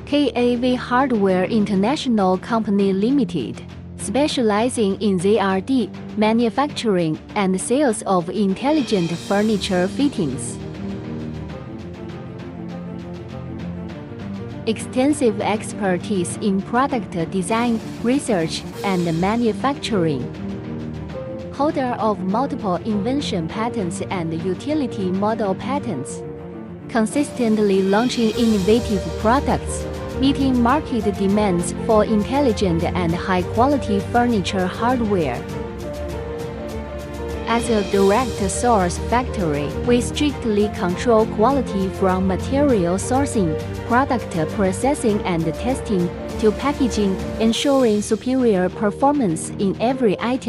KAV Hardware International Company Limited, specializing in ZRD, manufacturing and sales of intelligent furniture fittings. Extensive expertise in product design, research, and manufacturing. Holder of multiple invention patents and utility model patents. Consistently launching innovative products, meeting market demands for intelligent and high-quality furniture hardware. As a direct source factory, we strictly control quality from material sourcing, product processing and testing, to packaging, ensuring superior performance in every item.